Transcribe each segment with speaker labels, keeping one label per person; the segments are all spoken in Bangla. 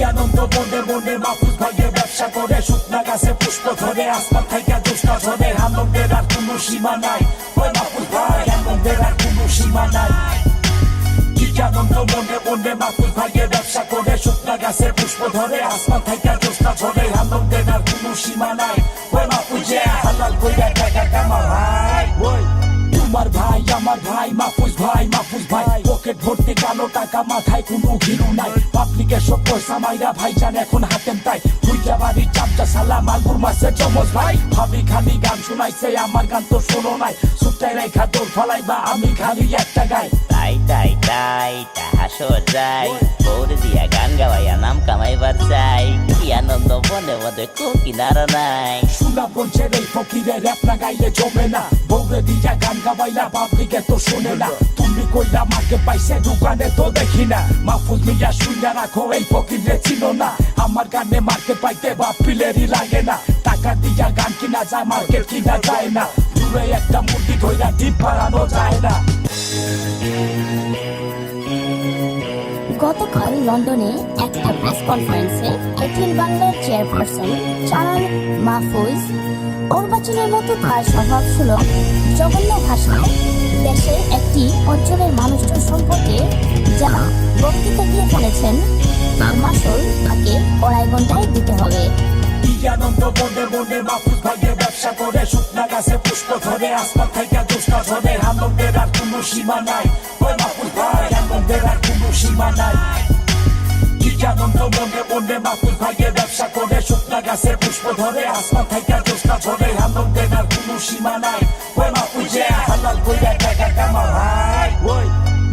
Speaker 1: আনন্দ মনে মনে মাহফুজ ভাইয়ে ব্যবসা করে শুকনা গাছে পুষ্প ধরে আসমান থেকে দুষ্টা ঝরে আনন্দের আর কোনো সীমা নাই ওই মাহফুজ ভাই আনন্দের আর কোনো সীমা নাই আনন্দ মনে মনে মাহফুজ ভাইয়ে ব্যবসা করে শুকনা গাছে পুষ্প ধরে আসমান থেকে দুষ্টা ঝরে আনন্দের আর কোনো সীমা নাই ওই মাহফুজ হালাল কইরা টাকা কামা ভাই ওই তোমার ভাই আমার ভাই মাহফুজ ভাই পকেট ভর্তি কালো টাকা মাথায় কোনো ঘিরু নাই পাবলিকের সব পয়সা মাইরা ভাই জান এখন হাতেম তাই পূজা বাড়ি চামচা সালা মালপুর মাসের চমচ ভাই ভাবি খালি গান শুনাইছে আমার গান তো শোনো নাই সুটাই রেখা দোল ফলাই বা আমি খালি একটা গাই
Speaker 2: তাই তাহা সোজাই বৌরে দিয়া গান গাওয়াইয়া নাম কামাইবার চাই কি আনন্দ মনে মধ্যে কিনারো নাই
Speaker 1: শুনা বলছে রে ফকিরে র‍্যাপ না গাইলে জমে না বৌরে দিয়া গান গাওয়াইলা পাবলিকে তো শোনে না তুমি কইলা মাকে পাইছে দোকানে তো দেখি না মাহফুজ মিয়া শুনিয়া রাখো এই ফকিরে চিনো না আমার গানে মার্কেট পাইতে বাপ পিলেরই লাগে না টাকা দিয়া গান কিনা যায় মার্কেট কিনা যায় না দূরে একটা মুরগি ধইরা ডিম পাড়ানো যায় না
Speaker 3: গতকাল লন্ডনে একটা প্রেস কনফারেন্সে এটিএন বাংলার চেয়ারপারসন চালাল মাহফুজ অর্বাচনের মতো তার স্বভাব ছিল জঘন্য ভাষায় দেশের একটি অঞ্চলের মানুষজন সম্পর্কে যা বক্তৃতা দিয়ে বলেছেন তার মাসুল তাকে 2.5 ঘন্টায় দিতে হবে।
Speaker 1: আনন্দ মনে মনে মাহফুজ ভাইয়ে ব্যবসা করে শুকনা গাছে পুষ্প ধরে আসমান থেকে দুষ্টা ঝরে আনন্দের আর কোনো সীমা নাই ওই মাহফুজ ভাই আনন্দের আর কোনো সীমা নাই আনন্দ মনে মনে মাহফুজ ভাইয়ে ব্যবসা করে শুকনা গাছে পুষ্প ধরে আসমান থেকে দুষ্টা ঝরে আনন্দের আর কোনো সীমা নাই ওই মাহফুজ হালাল কইরা টাকা কামা ভাই ওই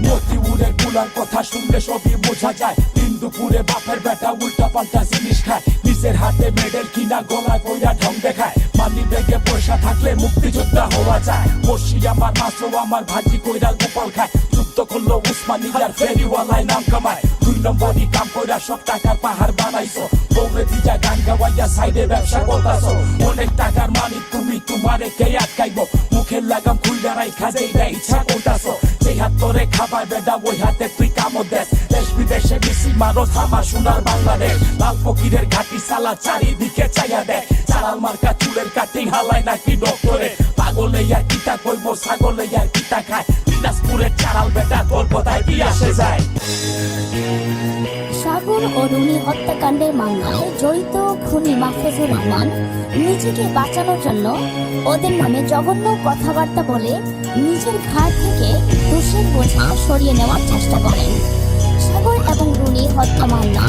Speaker 1: মতি উড়ে গুলার কথা শুনলে সবই বোঝা যায় দিন দুপুরে বাপের বেটা উল্টা পাল্টা জিনিস খায় নিজের হাতে মেডেল কিনা গলায় পয়রা ঢং দেখায় মানি ব্যাগে পয়সা থাকলে মুক্তিযোদ্ধা হওয়া যায় বসি আমার মাছও আমার ভাজি কইরা গোপাল খায় যুদ্ধ করলো উসমানিয়ার ফেরিওয়ালায় নাম কামায় 2 নম্বরই কাম কইরা সব টাকার পাহাড় বানাইছো বউরে দিয়া গান গাওয়াইয়া সাইডে ব্যবসা করতাছো অনেক টাকার মালিক তুমি তোমারে কে আটকাইবো মুখের লাগাম খুইলা রাইখা যেইটা ইচ্ছা করতাছো যেই হাত তোরে খাবার বেডা ওই হাতে তুই কামো দেশ বিদেশে বেশি মারো থামা সোনার বাংলাদেশ লাল ফকিরের ঘাটি সালা চারিদিকে চাইয়া দেয় চালাল মার্কা চুলের কাটিং হালাই নাকি ডক্টরে পাগলে আর কিতা কইব ছাগলে আর কিতা খায় দিনাজপুরের চালাল বেটা তোর কথায় কি আসে যায়
Speaker 3: সাগর ও রুনি হত্যাকাণ্ডের মামলায় জড়িত খুনি মাহফুজুর রহমান নিজেকে বাঁচানোর জন্য ওদের নামে জঘন্য কথাবার্তা বলে নিজের ঘাড় থেকে দোষের বোঝা সরিয়ে নেওয়ার চেষ্টা করেন। সাগর এবং রুনি হত্যা মামলা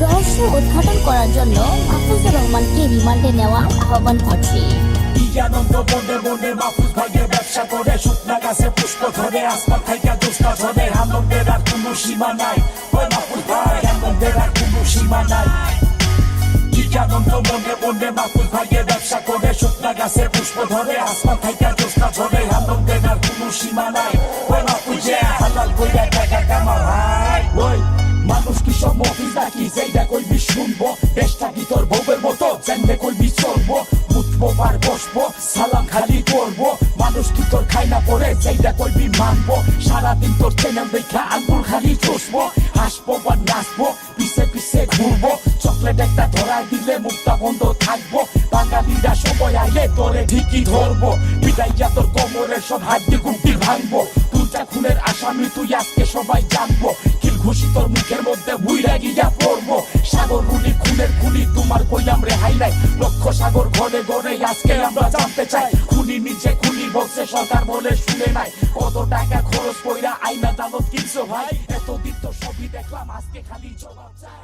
Speaker 3: রহস্য উদ্ঘাটন করার জন্য মাহফুজুর রহমানকে রিমান্ডে নেওয়ার আহ্বান করছি।
Speaker 1: আনন্দ মনে মনে মাহফুজ ভাইয়ে ব্যবসা করে শুকনা গাছে পুষ্প ধরে আসমান থেকে দুষ্টা ঝরে আনন্দের আর কোনো সীমা নাই ওই মাহফুজ ভাই আনন্দের আর কোনো সীমা নাই আনন্দ মনে মনে মাহফুজ ভাইয়ে ব্যবসা করে শুকনা গাছে পুষ্প ধরে আসমান থেকে দুষ্টা ঝরে আনন্দের আর কোনো সীমা নাই ওই মাহফুজ হালাল কইরা টাকা কামা ভাই ওই মানুষ কি সব মফিজ নাকি যেইটা কইবি শুনবো দেশটা কি তোর বউয়ের মতো জানবে কইবি চলবো উঠবো পার বসবো সালাম খালি করবো মানুষ কি তোর খাই না পরে যেইটা কইবি মানবো সারাদিন তোর চ্যানেল দেখা আঙ্গুল খালি চষবো হাসবো বা নাচবো পিছে পিছে ঘুরবো চকলেট একটা ধরায় দিলে মুখটা বন্ধ থাকবো বাঙালিরা সময় আইলে তোরে ঠিকই ধরবো পিটাইয়া তোর কোমরের সব হাড্ডি গুটি ভাঙবো তুলটা খুনের আসামি তুই আজকে সবাই জানবো কিল ঘুষি তোর মুখের মধ্যে বুইরা গিয়া পড়বো সাগর রুনি খুনের খুনি তোমার কইলাম রেহাই নাই লক্ষ সাগর ঘরে ঘরে আজকে আমরা জানতে চাই খুনি নিচে খুনি বলছে সরকার বলে শুনে নাই কত টাকা খরচ কইরা আইনা দালত কিনছো ভাই এতদিন তো সবই দেখলাম আজকে খালি জবাব চাই।